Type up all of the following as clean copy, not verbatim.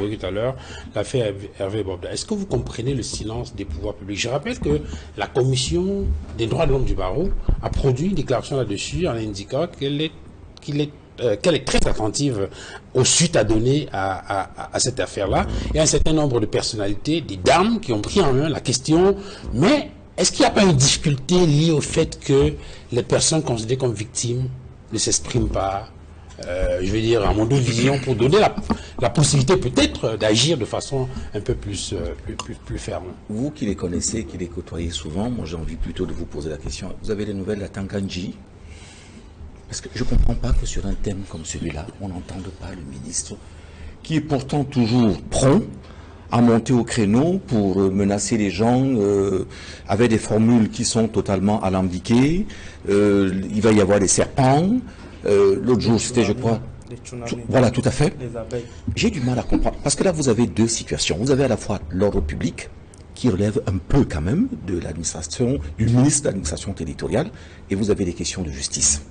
évoqué tout à l'heure, l'affaire Hervé Bobda. Est-ce que vous comprenez le silence des pouvoirs publics? Je rappelle que la Commission des droits de l'homme du barreau a produit une déclaration là-dessus en indiquant qu'elle est très attentive aux suites à donner à cette affaire-là. Il y a un certain nombre de personnalités, des dames qui ont pris en main la question, mais est-ce qu'il n'y a pas une difficulté liée au fait que les personnes considérées comme victimes ne s'expriment pas, je veux dire, à mon dos vision, pour donner la possibilité peut-être d'agir de façon un peu plus ferme? Vous qui les connaissez, qui les côtoyez souvent, moi j'ai envie plutôt de vous poser la question. Vous avez des nouvelles à Tanganji? Parce que je ne comprends pas que sur un thème comme celui-là, on n'entende pas le ministre, qui est pourtant toujours prompt à monter au créneau pour menacer les gens avec des formules qui sont totalement alambiquées. Il va y avoir des serpents. L'autre jour, c'était, je crois... Voilà, tout à fait. J'ai du mal à comprendre. Parce que là, vous avez deux situations. Vous avez à la fois l'ordre public, qui relève un peu quand même de l'administration, du ministre de l'administration territoriale, et vous avez des questions de justice.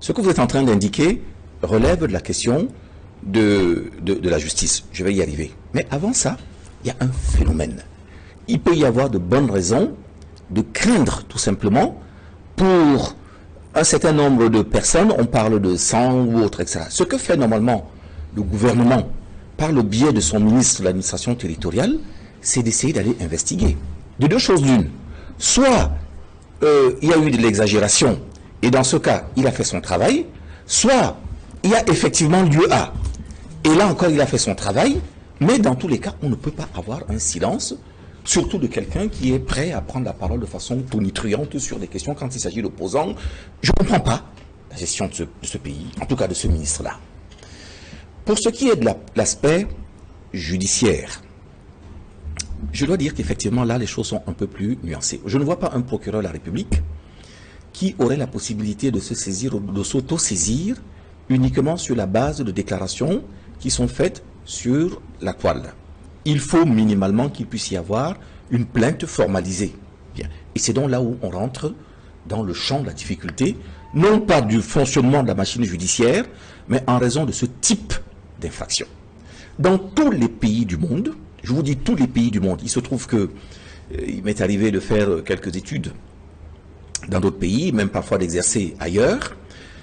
Ce que vous êtes en train d'indiquer relève de la question de la justice. Je vais y arriver. Mais avant ça, il y a un phénomène. Il peut y avoir de bonnes raisons de craindre tout simplement pour un certain nombre de personnes, on parle de 100 ou autre, etc. Ce que fait normalement le gouvernement par le biais de son ministre de l'administration territoriale, c'est d'essayer d'aller investiguer. De deux choses l'une. Soit il y a eu de l'exagération, et dans ce cas, il a fait son travail, soit il y a effectivement lieu à. Et là encore, il a fait son travail, mais dans tous les cas, on ne peut pas avoir un silence, surtout de quelqu'un qui est prêt à prendre la parole de façon tonitruante sur des questions quand il s'agit d'opposants. Je ne comprends pas la gestion de ce pays, en tout cas de ce ministre-là. Pour ce qui est de l'aspect judiciaire, je dois dire qu'effectivement, là, les choses sont un peu plus nuancées. Je ne vois pas un procureur de la République qui aurait la possibilité de se saisir ou de s'auto-saisir uniquement sur la base de déclarations qui sont faites sur la toile. Il faut minimalement qu'il puisse y avoir une plainte formalisée. Bien. Et c'est donc là où on rentre dans le champ de la difficulté, non pas du fonctionnement de la machine judiciaire, mais en raison de ce type d'infraction. Dans tous les pays du monde, je vous dis tous les pays du monde, il se trouve que il m'est arrivé de faire quelques études dans d'autres pays, même parfois d'exercer ailleurs.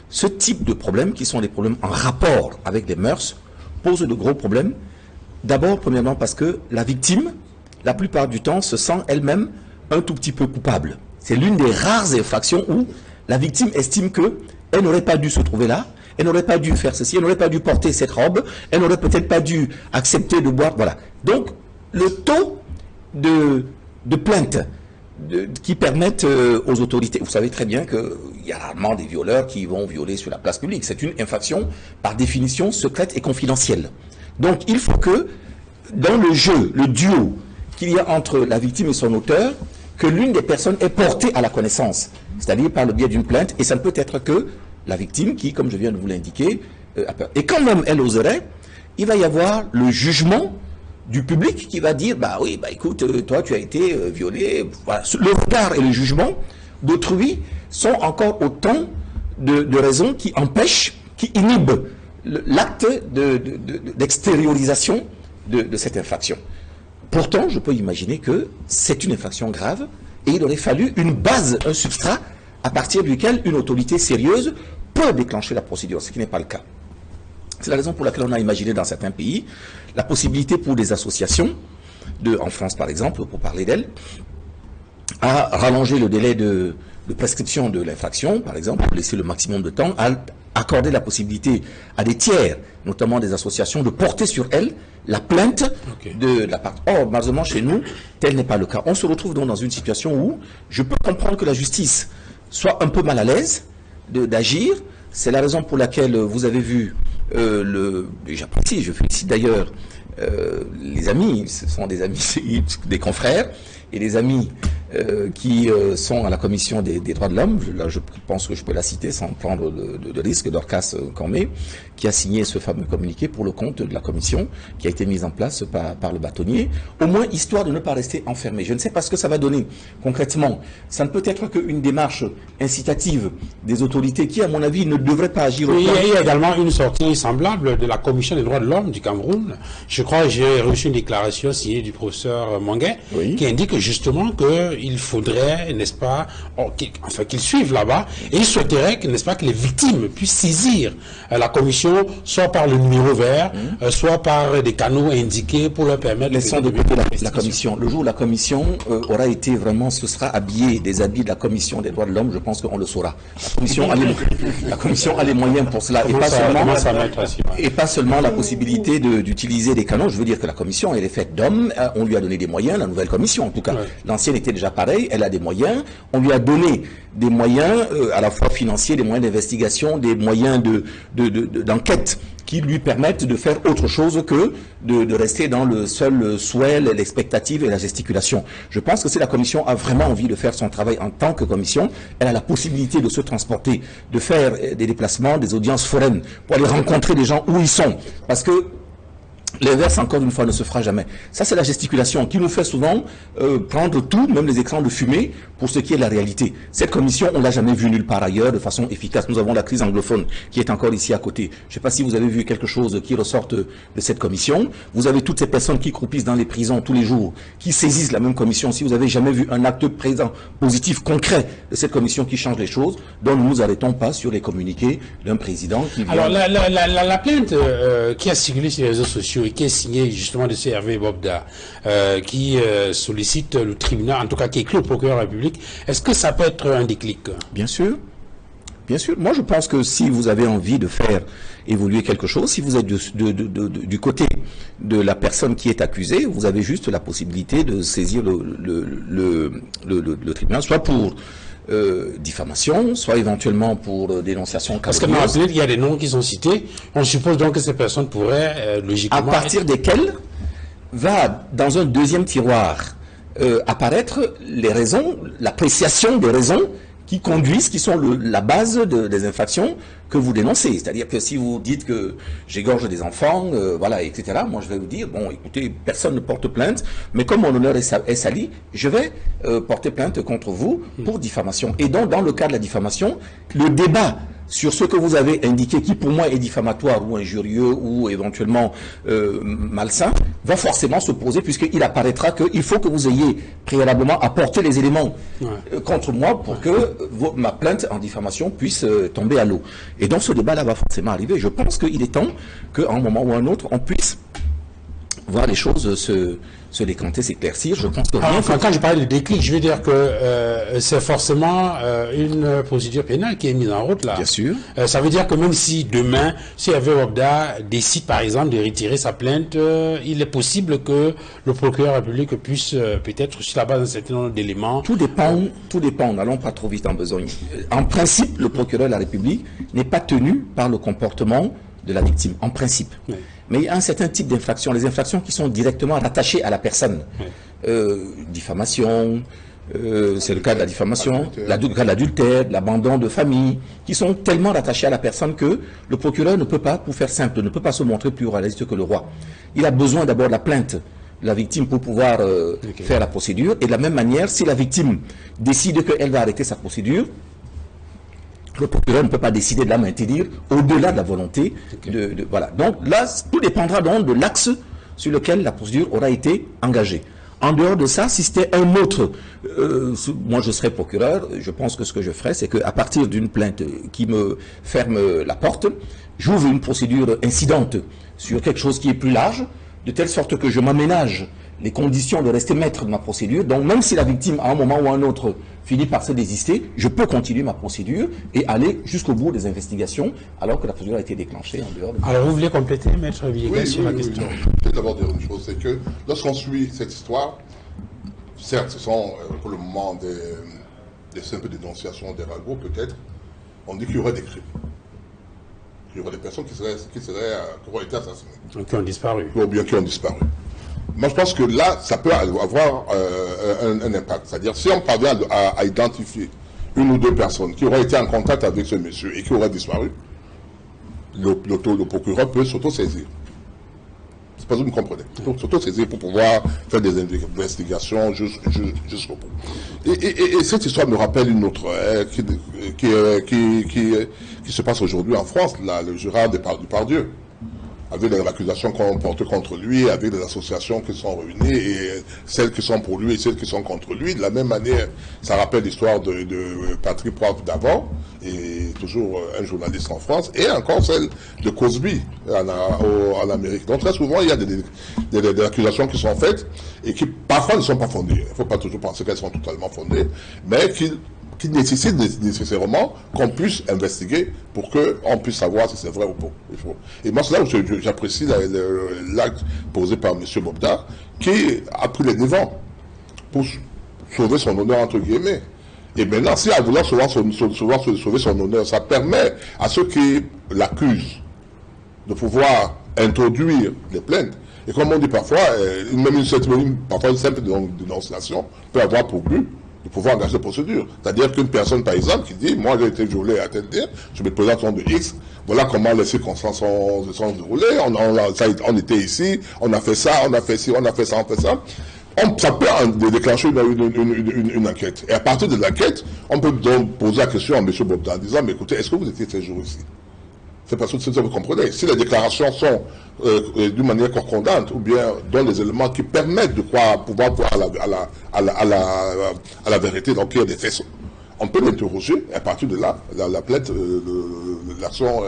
Ce type de problèmes, qui sont des problèmes en rapport avec les mœurs, pose de gros problèmes. D'abord, premièrement, parce que la victime, la plupart du temps, se sent elle-même un tout petit peu coupable. C'est l'une des rares infractions où la victime estime qu'elle n'aurait pas dû se trouver là, elle n'aurait pas dû faire ceci, elle n'aurait pas dû porter cette robe, elle n'aurait peut-être pas dû accepter de boire, voilà. Donc, le taux de plainte qui permettent aux autorités, vous savez très bien qu'il y a rarement des violeurs qui vont violer sur la place publique. C'est une infraction, par définition, secrète et confidentielle. Donc, il faut que, dans le jeu, le duo qu'il y a entre la victime et son auteur, que l'une des personnes est portée à la connaissance, c'est-à-dire par le biais d'une plainte, et ça ne peut être que la victime qui, comme je viens de vous l'indiquer, a peur. Et quand même elle oserait, il va y avoir le jugement du public qui va dire, bah oui, bah écoute, toi tu as été violé. Voilà. Le regard et le jugement d'autrui sont encore autant de raisons qui empêchent, qui inhibent l'acte d'extériorisation de cette infraction. Pourtant, je peux imaginer que c'est une infraction grave et il aurait fallu une base, un substrat à partir duquel une autorité sérieuse peut déclencher la procédure, ce qui n'est pas le cas. C'est la raison pour laquelle on a imaginé dans certains pays la possibilité pour des associations, en France par exemple, pour parler d'elles, à rallonger le délai de prescription de l'infraction, par exemple, pour laisser le maximum de temps, à accorder la possibilité à des tiers, notamment des associations, de porter sur elles la plainte de la part. Or, malheureusement, chez nous, tel n'est pas le cas. On se retrouve donc dans une situation où je peux comprendre que la justice soit un peu mal à l'aise d'agir. C'est la raison pour laquelle vous avez vu, j'apprécie, je félicite d'ailleurs les amis, ce sont des amis, des confrères, et des amis qui sont à la commission des droits de l'homme. Là, je pense que je peux la citer sans prendre de risque, Dorcas Cormé, qui a signé ce fameux communiqué pour le compte de la commission qui a été mise en place par le bâtonnier, au moins histoire de ne pas rester enfermé. Je ne sais pas ce que ça va donner concrètement. Ça ne peut être qu'une démarche incitative des autorités qui, à mon avis, ne devraient pas agir. Oui, il y a également une sortie semblable de la commission des droits de l'homme du Cameroun. Je crois que j'ai reçu une déclaration signée du professeur Manguet, oui, qui indique justement qu'il faudrait, n'est-ce pas, enfin qu'ils suivent là-bas, et il souhaiterait, n'est-ce pas, que les victimes puissent saisir la commission, soit par le numéro vert, soit par des canaux indiqués pour leur permettre... Laissons de côté la commission. Le jour où la commission aura été vraiment, ce sera habillé des habits de la commission des droits de l'homme, je pense qu'on le saura. La commission a les moyens pour cela, et pas seulement la possibilité d'utiliser des canaux. Je veux dire que la commission, elle est faite d'hommes, on lui a donné des moyens, la nouvelle commission en tout cas. Ouais. L'ancienne était déjà pareille, elle a des moyens, on lui a donné des moyens à la fois financiers, des moyens d'investigation, des moyens d'enquête qui lui permettent de faire autre chose que de rester dans le seul souhait, l'expectative et la gesticulation. Je pense que si la commission a vraiment envie de faire son travail en tant que commission, elle a la possibilité de se transporter, de faire des déplacements, des audiences foraines, pour aller rencontrer des gens où ils sont. Parce que l'inverse, encore une fois, ne se fera jamais. Ça, c'est la gesticulation qui nous fait souvent prendre tout, même les écrans de fumée, pour ce qui est de la réalité. Cette commission, on ne l'a jamais vue nulle part ailleurs de façon efficace. Nous avons la crise anglophone qui est encore ici à côté. Je ne sais pas si vous avez vu quelque chose qui ressorte de cette commission. Vous avez toutes ces personnes qui croupissent dans les prisons tous les jours, qui saisissent la même commission. Si vous avez jamais vu un acte présent, positif, concret de cette commission qui change les choses, donc nous ne nous arrêtons pas sur les communiqués d'un président qui vient... Alors, la plainte qui a circulé sur les réseaux sociaux et qui est signée justement de ce Hervé Bobda, qui sollicite le tribunal, en tout cas qui écrit au procureur de la République, est-ce que ça peut être un déclic? Bien sûr. Bien sûr. Moi, je pense que si vous avez envie de faire évoluer quelque chose, si vous êtes du côté de la personne qui est accusée, vous avez juste la possibilité de saisir le tribunal, soit pour diffamation, soit éventuellement pour dénonciation calomnieuse. Parce que dans la plainte, il y a des noms qui sont cités. On suppose donc que ces personnes pourraient logiquement... À partir desquelles va, dans un deuxième tiroir, apparaître les raisons, l'appréciation des raisons qui conduisent, qui sont la base des infractions que vous dénoncez. C'est-à-dire que si vous dites que j'égorge des enfants, voilà, etc., moi je vais vous dire, bon, écoutez, personne ne porte plainte, mais comme mon honneur est sali, je vais porter plainte contre vous pour diffamation. Et donc, dans le cas de la diffamation, le débat sur ce que vous avez indiqué, qui pour moi est diffamatoire ou injurieux ou éventuellement malsain, va forcément se poser puisqu'il apparaîtra qu'il faut que vous ayez préalablement apporté les éléments contre moi pour que ma plainte en diffamation puisse tomber à l'eau. Et donc ce débat-là va forcément arriver. Je pense qu'il est temps qu'à un moment ou à un autre, on puisse voir les choses se décanter, s'éclaircir. Je pense que quand je parle de déclic, je veux dire que c'est forcément une procédure pénale qui est mise en route là. Bien sûr. Ça veut dire que même si demain, si Hervé Bobda décide par exemple de retirer sa plainte, il est possible que le procureur de la République puisse peut-être, sur la base d'un certain nombre d'éléments... Tout dépend, n'allons pas trop vite en besogne. En principe, le procureur de la République n'est pas tenu par le comportement de la victime, en principe. Oui. Mais il y a un certain type d'infractions, les infractions qui sont directement rattachées à la personne. Oui. Diffamation, c'est le cas de la diffamation, le cas de l'adultère, l'abandon de famille, qui sont tellement rattachés à la personne que le procureur ne peut pas, pour faire simple, ne peut pas se montrer plus royaliste que le roi. Il a besoin d'abord de la plainte de la victime pour pouvoir faire la procédure. Et de la même manière, si la victime décide qu'elle va arrêter sa procédure, le procureur ne peut pas décider de la maintenir au-delà de la volonté. Voilà. Donc là, tout dépendra donc de l'axe sur lequel la procédure aura été engagée. En dehors de ça, si c'était un autre, moi je serais procureur, je pense que ce que je ferais, c'est qu'à partir d'une plainte qui me ferme la porte, j'ouvre une procédure incidente sur quelque chose qui est plus large, de telle sorte que je m'aménage les conditions de rester maître de ma procédure. Donc même si la victime, à un moment ou à un autre, finit par se désister, je peux continuer ma procédure et aller jusqu'au bout des investigations, alors que la procédure a été déclenchée en dehors de... Alors vous voulez compléter, Maître Villegas, sur la question? Je voulais d'abord dire une chose, c'est que lorsqu'on suit cette histoire, certes, ce sont pour le moment des simples dénonciations, des ragots peut-être, on dit qu'il y aurait des crimes. Il y aurait des personnes qui auraient été assassinées. Donc qui ont disparu. Ou bien qui ont disparu. Moi, je pense que là, ça peut avoir un impact. C'est-à-dire, si on parvient à identifier une ou deux personnes qui auraient été en contact avec ce monsieur et qui auraient disparu, le procureur peut s'auto-saisir. C'est pas que vous me comprenez. S'auto-saisir pour pouvoir faire des investigations jusqu'au bout. Et cette histoire me rappelle une autre qui se passe aujourd'hui en France, là, le Gérard Depardieu, avec les accusations qu'on porte contre lui, avec des associations qui sont réunies, et celles qui sont pour lui et celles qui sont contre lui. De la même manière, ça rappelle l'histoire de Patrick Poivre d'avant, et toujours un journaliste en France, et encore celle de Cosby en Amérique. Donc très souvent, il y a des accusations qui sont faites, et qui parfois ne sont pas fondées. Il ne faut pas toujours penser qu'elles sont totalement fondées, mais qui nécessite nécessairement qu'on puisse investiguer pour qu'on puisse savoir si c'est vrai ou pas. Et moi, c'est là où j'apprécie l'acte posé par M. Bobda, qui a pris les devants pour sauver son honneur, entre guillemets. Et maintenant, si à vouloir sauver son honneur, ça permet à ceux qui l'accusent de pouvoir introduire des plaintes. Et comme on dit parfois, même une simple dénonciation peut avoir pour but de pouvoir engager la procédure. C'est-à-dire qu'une personne, par exemple, qui dit, moi j'ai été violé à tel dire, je me présente au nom de X, voilà comment les circonstances sont déroulées, on était ici, on a fait ça, on a fait ci, on a fait ça, on fait ça. Ça peut déclencher une enquête. Et à partir de l'enquête, on peut donc poser la question à M. Bobda en disant, mais écoutez, est-ce que vous étiez ces jours ici? C'est parce que vous comprenez. Si les déclarations sont d'une manière concordante ou bien donnent des éléments qui permettent de pouvoir voir à la vérité, donc il y a des faits, on peut l'interroger et à partir de là, la plainte, l'action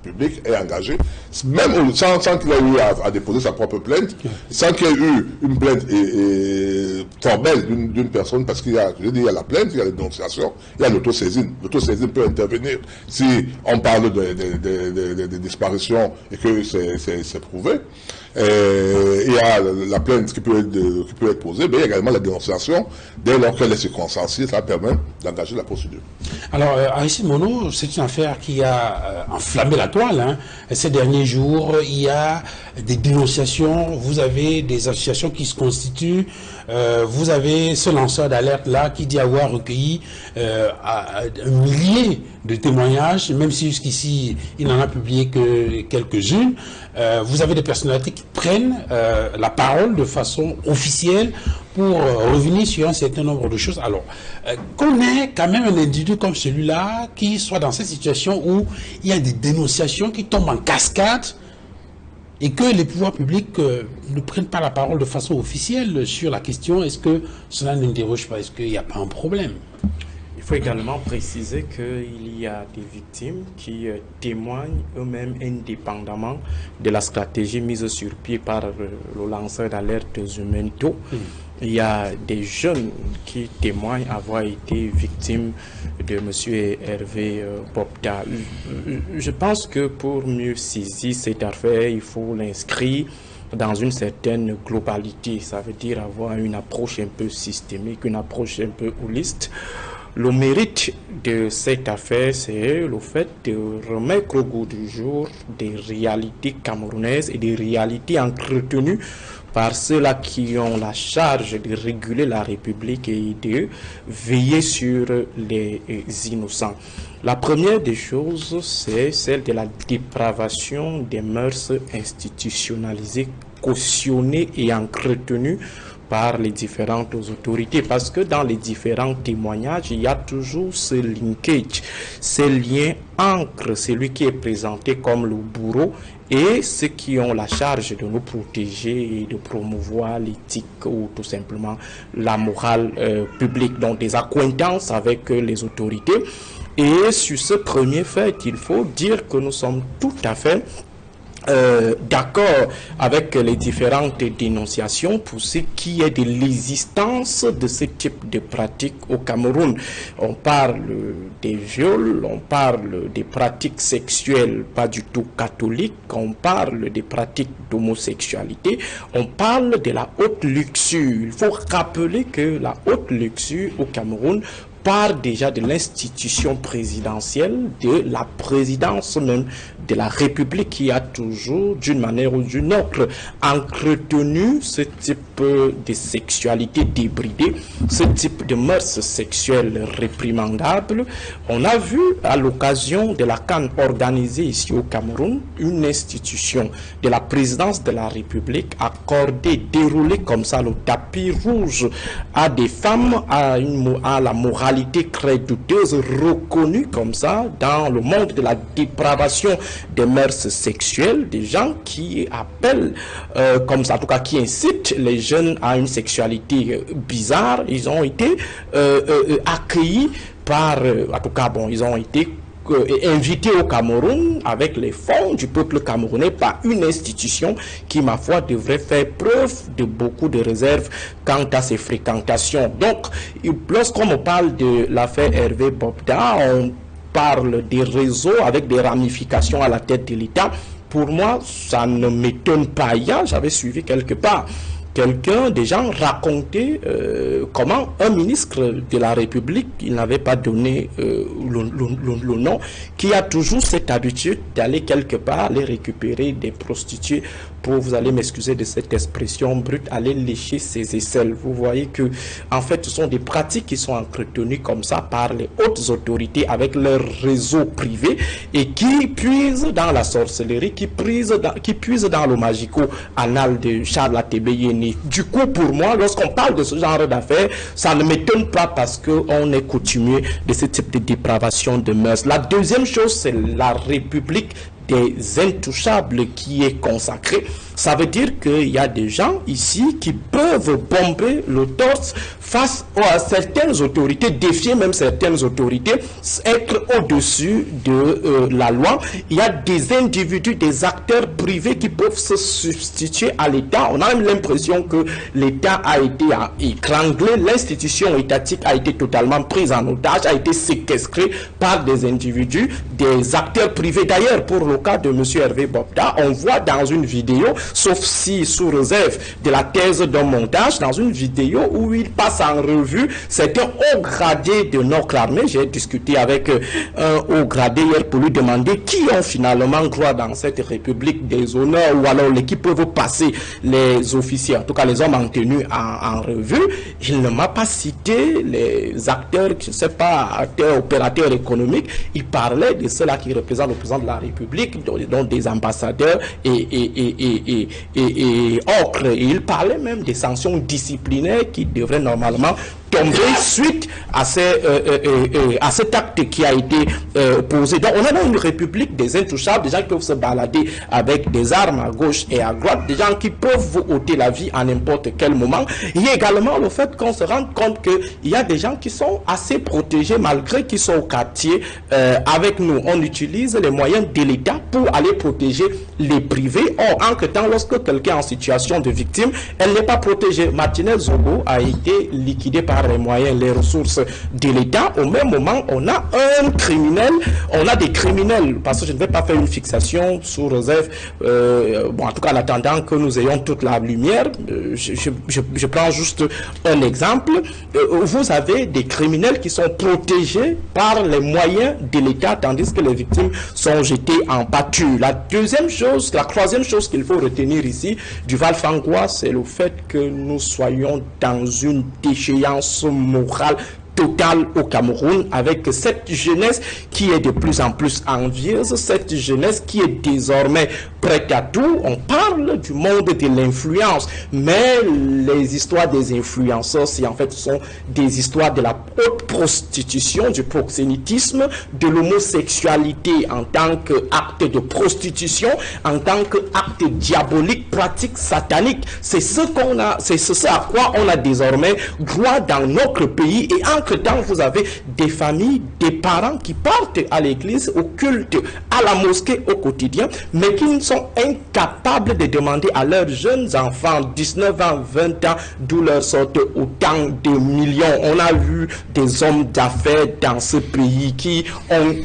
publique est engagée, même sans qu'il ait eu à déposer sa propre plainte, sans qu'il y ait eu une plainte formelle d'une personne, parce qu'il y a, je dis, il y a la plainte, il y a la dénonciation, il y a l'autosaisine. L'autosaisine peut intervenir si on parle de disparitions et que c'est prouvé. Il y a la plainte qui peut être posée, mais il y a également la dénonciation. Dès lors que les circonstances, ça permet d'engager la procédure. Alors, Aristide Monod, c'est une affaire qui a enflammé la toile. Hein. Ces derniers jours, il y a des dénonciations, vous avez des associations qui se constituent, vous avez ce lanceur d'alerte-là qui dit avoir recueilli un millier de témoignages, même si jusqu'ici, il n'en a publié que quelques-unes. Vous avez des personnalités qui prennent la parole de façon officielle pour revenir sur un certain nombre de choses. Alors, qu'on ait quand même un individu comme celui-là qui soit dans cette situation où il y a des dénonciations qui tombent en cascade et que les pouvoirs publics ne prennent pas la parole de façon officielle sur la question, est-ce que cela n'interroge pas, est-ce qu'il n'y a pas un problème? Il faut également préciser qu'il y a des victimes qui témoignent eux-mêmes indépendamment de la stratégie mise sur pied par le lanceur d'alerte Zumento. Il y a des jeunes qui témoignent avoir été victimes de M. Hervé Bobda. Je pense que pour mieux saisir cette affaire, il faut l'inscrire dans une certaine globalité. Ça veut dire avoir une approche un peu systémique, une approche un peu holiste. Le mérite de cette affaire, c'est le fait de remettre au goût du jour des réalités camerounaises et des réalités entretenues par ceux-là qui ont la charge de réguler la République et de veiller sur les innocents. La première des choses, c'est celle de la dépravation des mœurs institutionnalisées, cautionnées et entretenues par les différentes autorités, parce que dans les différents témoignages, il y a toujours ce linkage, ce lien entre celui qui est présenté comme le bourreau et ceux qui ont la charge de nous protéger et de promouvoir l'éthique ou tout simplement la morale publique, donc des accointances avec les autorités. Et sur ce premier fait, il faut dire que nous sommes tout à fait d'accord avec les différentes dénonciations pour ce qui est de l'existence de ce type de pratiques au Cameroun. On parle des viols, on parle des pratiques sexuelles pas du tout catholiques, on parle des pratiques d'homosexualité, on parle de la haute luxure. Il faut rappeler que la haute luxure au Cameroun part déjà de l'institution présidentielle, de la présidence même de la République qui a toujours, d'une manière ou d'une autre, entretenu ce type de sexualité débridée, ce type de mœurs sexuelles réprimandables. On a vu à l'occasion de la CAN organisée ici au Cameroun, une institution de la présidence de la République accorder, dérouler comme ça le tapis rouge à des femmes à la moralité très douteuse, reconnue comme ça dans le monde de la dépravation des mœurs sexuelles, des gens qui appellent comme ça, en tout cas qui incitent les jeunes à une sexualité bizarre. Ils ont été accueillis par, en tout cas bon, ils ont été invités au Cameroun avec les fonds du peuple camerounais par une institution qui, ma foi, devrait faire preuve de beaucoup de réserves quant à ses fréquentations. Donc, lorsqu'on parle de l'affaire Hervé Bobda, on parle des réseaux avec des ramifications à la tête de l'État. Pour moi, ça ne m'étonne pas. Hier, j'avais suivi quelque part quelqu'un, des gens racontaient comment un ministre de la République, il n'avait pas donné le nom, qui a toujours cette habitude d'aller quelque part, aller récupérer des prostituées pour, vous allez m'excuser de cette expression brute, aller lécher ses aisselles. Vous voyez que, en fait, ce sont des pratiques qui sont entretenues comme ça par les hautes autorités avec leur réseau privé et qui puisent dans la sorcellerie, qui puisent dans le magico-anal de Charles Atébé-Yéni. Du coup, pour moi, lorsqu'on parle de ce genre d'affaires, ça ne m'étonne pas parce qu'on est coutumier de ce type de dépravation de mœurs. La deuxième chose, c'est la République des intouchables qui est consacrée. Ça veut dire qu'il y a des gens ici qui peuvent bomber le torse face à certaines autorités, défier même certaines autorités, être au-dessus de la loi. Il y a des individus, des acteurs privés qui peuvent se substituer à l'État. On a même l'impression que l'État a été étranglé, l'institution étatique a été totalement prise en otage, a été séquestrée par des individus, des acteurs privés. D'ailleurs, pour le cas de M. Hervé Bobda, on voit dans une vidéo, sauf si sous réserve de la thèse d'un montage, dans une vidéo où il passe en revue certains hauts gradés de notre armée. J'ai discuté avec un haut gradé hier pour lui demander qui ont finalement droit dans cette République des honneurs, ou alors qui peuvent passer les officiers, en tout cas les hommes en tenue en revue. Il ne m'a pas cité les acteurs, je ne sais pas, acteurs, opérateurs économiques. Il parlait de ceux-là qui représentent le président de la République, dont des ambassadeurs et autres. Et il parlait même des sanctions disciplinaires qui devraient normalement tomber suite à cet acte qui a été posé. Donc on est dans une république des intouchables, des gens qui peuvent se balader avec des armes à gauche et à droite, des gens qui peuvent vous ôter la vie à n'importe quel moment. Il y a également le fait qu'on se rende compte qu'il y a des gens qui sont assez protégés malgré qu'ils sont au quartier avec nous. On utilise les moyens de l'État pour aller protéger les privés. Or, en temps, lorsque quelqu'un est en situation de victime, elle n'est pas protégée. Martinez Zogo a été liquidé par les moyens, les ressources de l'État. Au même moment, on a un criminel, on a des criminels, parce que je ne vais pas faire une fixation sous réserve, bon, en tout cas, en attendant que nous ayons toute la lumière, je prends juste un exemple. Vous avez des criminels qui sont protégés par les moyens de l'État, tandis que les victimes sont jetées en pâture. La troisième chose qu'il faut retenir ici, du Val-Fangois, c'est le fait que nous soyons dans une déchéance morale totale au Cameroun, avec cette jeunesse qui est de plus en plus envieuse, cette jeunesse qui est désormais prête à tout. On parle du monde de l'influence, mais les histoires des influenceurs, c'est en fait sont des histoires de la haute prostitution, du proxénétisme, de l'homosexualité en tant qu'acte de prostitution, en tant qu'acte diabolique, pratique satanique. C'est ce qu'on a, c'est ce à quoi on a désormais droit dans notre pays. Et entre-temps, vous avez des familles, des parents qui partent à l'église, au culte, à la mosquée au quotidien, mais qui ne sont incapables de demander à leurs jeunes enfants, 19 ans, 20 ans, d'où leur sortent autant de millions. On a vu des hommes d'affaires dans ce pays qui ont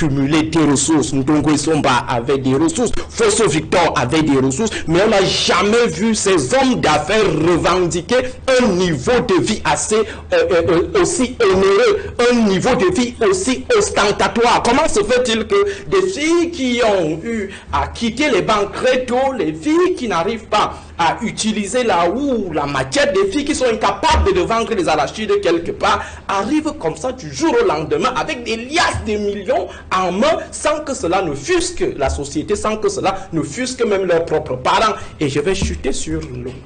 accumulé des ressources. Ndongo Somba avait des ressources, Fosso Victor avait des ressources, mais on n'a jamais vu ces hommes d'affaires revendiquer un niveau de vie assez aussi onéreux, un niveau de vie aussi ostentatoire. Comment se fait-il que des filles qui ont eu à quitter les banques très tôt, les filles qui n'arrivent pas à utiliser la houe, la matière, des filles qui sont incapables de vendre les arachides quelque part, arrivent comme ça du jour au lendemain avec des liasses de millions en main sans que cela ne fusque la société, sans que cela ne fusque même leurs propres parents. Et je vais chuter sur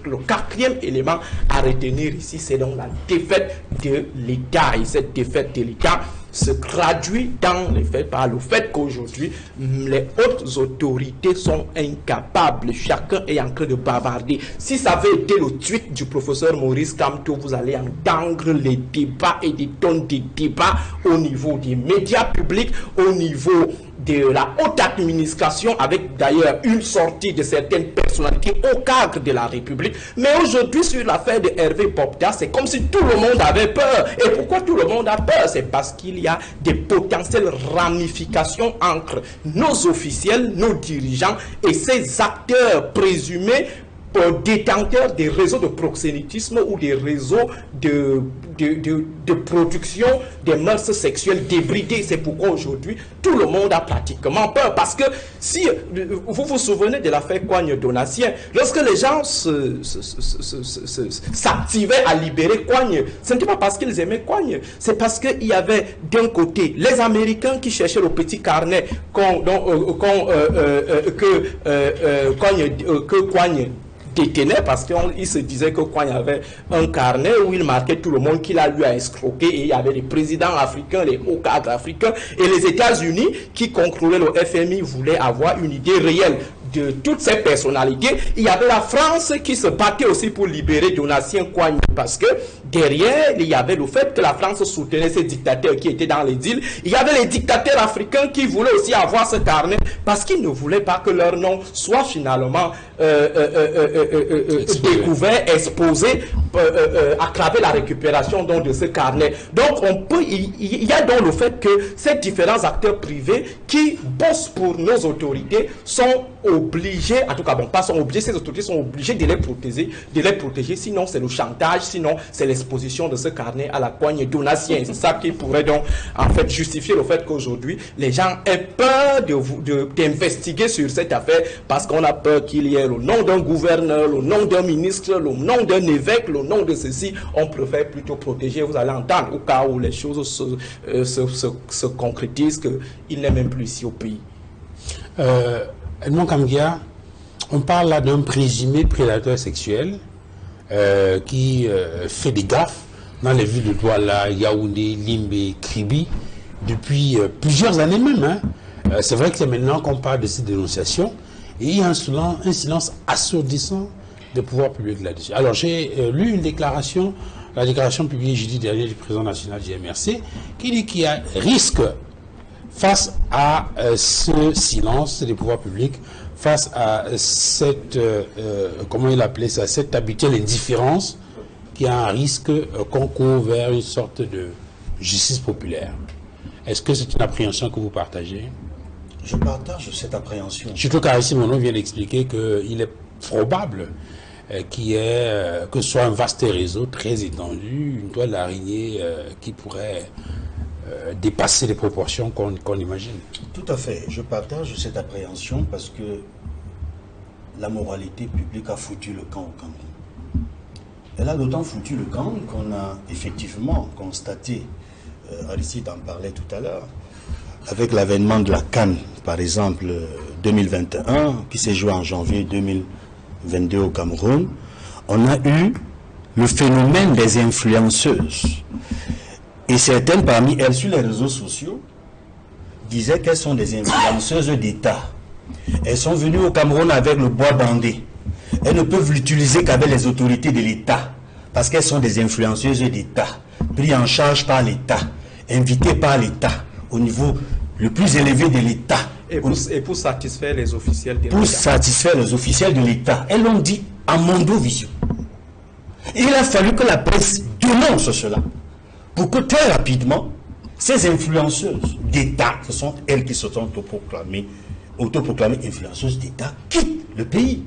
le quatrième élément à retenir ici, c'est donc la défaite de l'État. Et cette défaite de l'État se traduit dans les faits par le fait qu'aujourd'hui, les hautes autorités sont incapables. Chacun est en train de bavarder. Si ça avait été le tweet du professeur Maurice Kamto, vous allez entendre les débats et des tonnes de débats au niveau des médias publics, au niveau de la haute administration, avec d'ailleurs une sortie de certaines personnalités au cadre de la République. Mais aujourd'hui, sur l'affaire de Hervé Popda, c'est comme si tout le monde avait peur. Et pourquoi tout le monde a peur? C'est parce qu'il y a des potentielles ramifications entre nos officiels, nos dirigeants et ces acteurs présumés détenteurs des réseaux de proxénétisme ou des réseaux de production des mœurs sexuelles débridées. C'est pourquoi aujourd'hui, tout le monde a pratiquement peur. Parce que si vous vous souvenez de l'affaire Coigne-Donatien, lorsque les gens s'activaient à libérer Coigne, ce n'était pas parce qu'ils aimaient Coigne, c'est parce qu'il y avait d'un côté les Américains qui cherchaient le petit carnet que Coigne détenait, parce qu'il se disait que Coigne avait un carnet où il marquait tout le monde qu'il a eu à escroquer, et il y avait les présidents africains, les hauts cadres africains, et les États-Unis qui contrôlaient le FMI voulaient avoir une idée réelle de toutes ces personnalités. Il y avait la France qui se battait aussi pour libérer Donatien Coigne, parce que derrière, il y avait le fait que la France soutenait ces dictateurs qui étaient dans les îles. Il y avait les dictateurs africains qui voulaient aussi avoir ce carnet, parce qu'ils ne voulaient pas que leur nom soit finalement découvert, exposé, à travers la récupération donc, de ce carnet. Donc, il y a donc le fait que ces différents acteurs privés qui bossent pour nos autorités sont obligés, en tout cas, bon, pas sont obligés, ces autorités sont obligées de les protéger, sinon c'est le chantage, sinon c'est l'exposition de ce carnet à la Coigne Donatien. C'est ça qui pourrait donc, en fait, justifier le fait qu'aujourd'hui, les gens aient peur d'investiguer sur cette affaire, parce qu'on a peur qu'il y ait le nom d'un gouverneur, le nom d'un ministre, le nom d'un évêque, le nom de ceci. On préfère plutôt protéger. Vous allez entendre, au cas où les choses se concrétisent, qu'il n'est même plus ici au pays. Edmond Kamgia, on parle là d'un présumé prédateur sexuel qui fait des gaffes dans les villes de Douala, Yaoundé, Limbe, Kribi depuis plusieurs années même. Hein. C'est vrai que c'est maintenant qu'on parle de ces dénonciations, et il y a un silence assourdissant des pouvoirs publics là-dessus. Alors j'ai lu une déclaration, la déclaration publiée jeudi dernier du président national du MRC, qui dit qu'il y a risque face à ce silence des pouvoirs publics, face à cette, comment il appelait ça, cette habituelle indifférence, qui a un risque qu'on court vers une sorte de justice populaire. Est-ce que c'est une appréhension que vous partagez? Je partage cette appréhension. Surtout qu'Arissi Mono vient d'expliquer qu'il est probable que ce soit un vaste réseau très étendu, une toile d'araignée qui pourrait dépasser les proportions qu'on imagine. Tout à fait. Je partage cette appréhension parce que la moralité publique a foutu le camp au Cameroun. Elle a d'autant foutu le camp qu'on a effectivement constaté, Aristide en parlait tout à l'heure, avec l'avènement de la CAN, par exemple, 2021, qui s'est joué en janvier 2022 au Cameroun, on a eu le phénomène des influenceuses. Et certaines parmi elles, sur les réseaux sociaux, disaient qu'elles sont des influenceuses d'État. Elles sont venues au Cameroun avec le bois bandé. Elles ne peuvent l'utiliser qu'avec les autorités de l'État, parce qu'elles sont des influenceuses d'État, prises en charge par l'État, invitées par l'État, au niveau le plus élevé de l'État. Et pour satisfaire les officiels de l'État. Pour satisfaire les officiels de l'État. Elles l'ont dit à Mondovision. Et il a fallu que la presse dénonce cela, pour que très rapidement, ces influenceuses d'État, ce sont elles qui se sont autoproclamées influenceuses d'État, quittent le pays.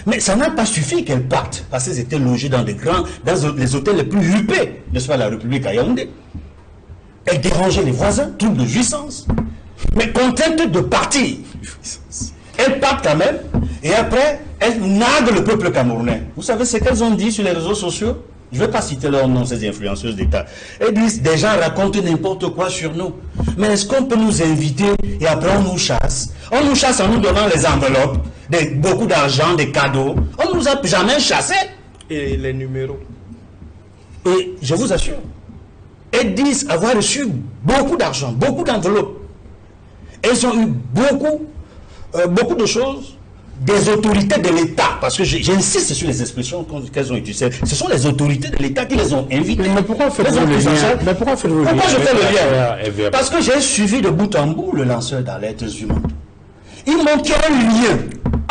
Mais ça n'a pas suffi qu'elles partent, parce qu'elles étaient logées dans les hôtels les plus huppés, n'est-ce pas, la République à Yaoundé. Elles dérangeaient les voisins, troubles de jouissance. Mais contentes de partir, elles partent quand même, et après, elles narguent le peuple camerounais. Vous savez ce qu'elles ont dit sur les réseaux sociaux? Je ne vais pas citer leur nom, ces influenceuses d'État. Elles disent, des gens racontent n'importe quoi sur nous. Mais est-ce qu'on peut nous inviter et après on nous chasse? On nous chasse en nous donnant les enveloppes, beaucoup d'argent, des cadeaux. On ne nous a jamais chassés. Et les numéros. Et je vous assure, elles disent avoir reçu beaucoup d'argent, beaucoup d'enveloppes. Elles ont eu beaucoup de choses des autorités de l'État, parce que j'insiste sur les expressions qu'elles ont utilisées. Ce sont les autorités de l'État qui les ont invitées. Mais pourquoi faites-vous le lien? Pourquoi je fais le lien? Parce que j'ai suivi de bout en bout le lanceur d'alerte humaine. Il manquait un lien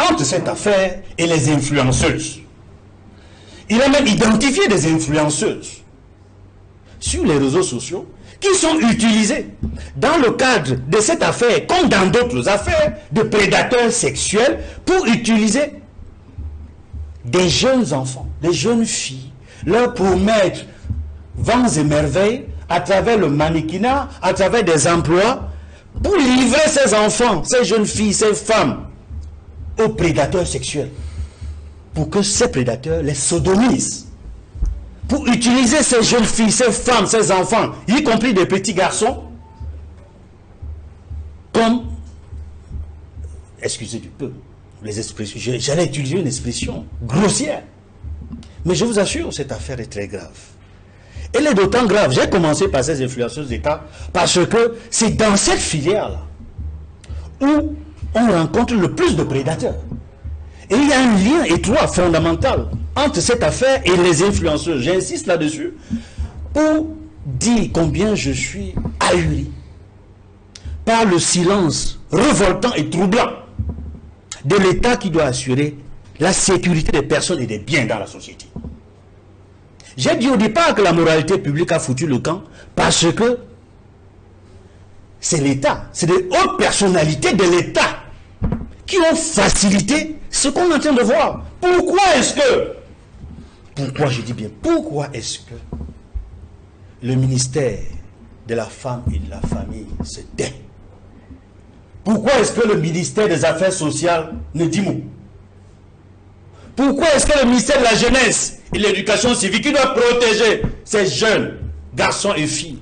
entre cette affaire et les influenceuses. Il a même identifié des influenceuses sur les réseaux sociaux qui sont utilisés dans le cadre de cette affaire, comme dans d'autres affaires, de prédateurs sexuels, pour utiliser des jeunes enfants, des jeunes filles, leur promettre vents et merveilles à travers le mannequinat, à travers des emplois, pour livrer ces enfants, ces jeunes filles, ces femmes, aux prédateurs sexuels, pour que ces prédateurs les sodomisent. Pour utiliser ces jeunes filles, ces femmes, ces enfants, y compris des petits garçons, comme, excusez du peu, les expressions, j'allais utiliser une expression grossière, mais je vous assure, cette affaire est très grave. Elle est d'autant grave, j'ai commencé par ces influenceuses d'État, parce que c'est dans cette filière-là où on rencontre le plus de prédateurs. Et il y a un lien étroit, fondamental, entre cette affaire et les influenceurs. J'insiste là-dessus pour dire combien je suis ahuri par le silence révoltant et troublant de l'État qui doit assurer la sécurité des personnes et des biens dans la société. J'ai dit au départ que la moralité publique a foutu le camp parce que c'est l'État, c'est des hautes personnalités de l'État qui ont facilité ce qu'on est en train de voir. Pourquoi est-ce que le ministère de la Femme et de la Famille se tait? Pourquoi est-ce que le ministère des Affaires sociales ne dit mot? Pourquoi est-ce que le ministère de la Jeunesse et de l'Éducation civique, qui doit protéger ces jeunes garçons et filles,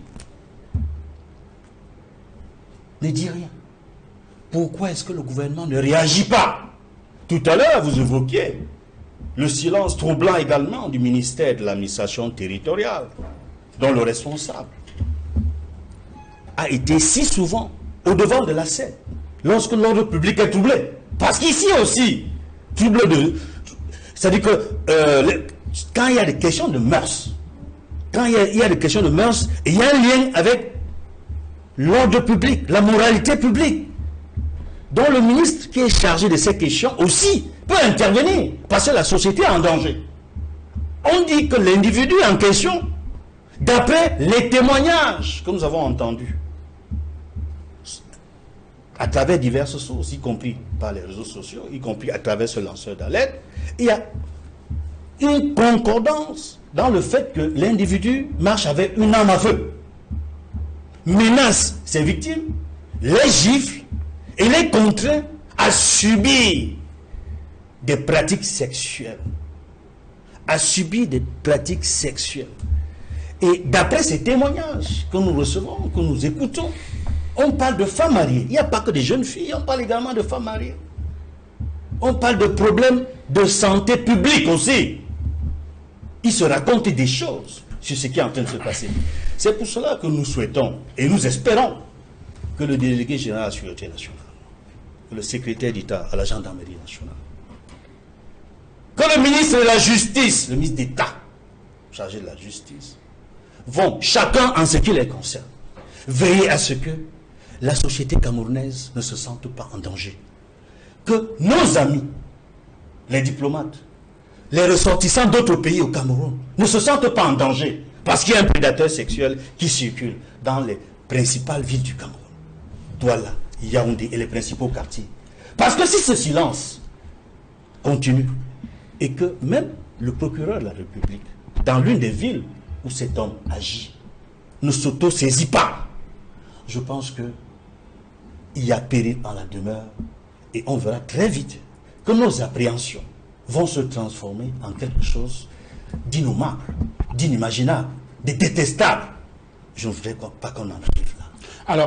ne dit rien? Pourquoi est-ce que le gouvernement ne réagit pas? Tout à l'heure, vous évoquiez le silence troublant également du ministère de l'administration territoriale, dont le responsable a été si souvent au devant de la scène lorsque l'ordre public est troublé. Parce qu'ici aussi, c'est-à-dire que quand il y a des questions de mœurs, il y a des questions de mœurs, et il y a un lien avec l'ordre public, la moralité publique, dont le ministre qui est chargé de ces questions aussi peut intervenir, parce que la société est en danger. On dit que l'individu en question, d'après les témoignages que nous avons entendus, à travers diverses sources, y compris par les réseaux sociaux, y compris à travers ce lanceur d'alerte, il y a une concordance dans le fait que l'individu marche avec une arme à feu, menace ses victimes, les gifle et les contraint à subir des pratiques sexuelles. Et d'après ces témoignages que nous recevons, que nous écoutons, on parle de femmes mariées. Il n'y a pas que des jeunes filles, on parle également de femmes mariées. On parle de problèmes de santé publique aussi. Il se raconte des choses sur ce qui est en train de se passer. C'est pour cela que nous souhaitons et nous espérons que le délégué général à la Sûreté nationale, que le secrétaire d'État à la gendarmerie nationale, que le ministre de la Justice, le ministre d'État chargé de la Justice, vont, chacun en ce qui les concerne, veiller à ce que la société camerounaise ne se sente pas en danger. Que nos amis, les diplomates, les ressortissants d'autres pays au Cameroun, ne se sentent pas en danger parce qu'il y a un prédateur sexuel qui circule dans les principales villes du Cameroun. Douala, Yaoundé et les principaux quartiers. Parce que si ce silence continue et que même le procureur de la République, dans l'une des villes où cet homme agit, ne s'auto-saisit pas, je pense qu'il y a péril en la demeure et on verra très vite que nos appréhensions vont se transformer en quelque chose d'innommable, d'inimaginable, de détestable. Je ne voudrais pas qu'on en arrive là. Alors,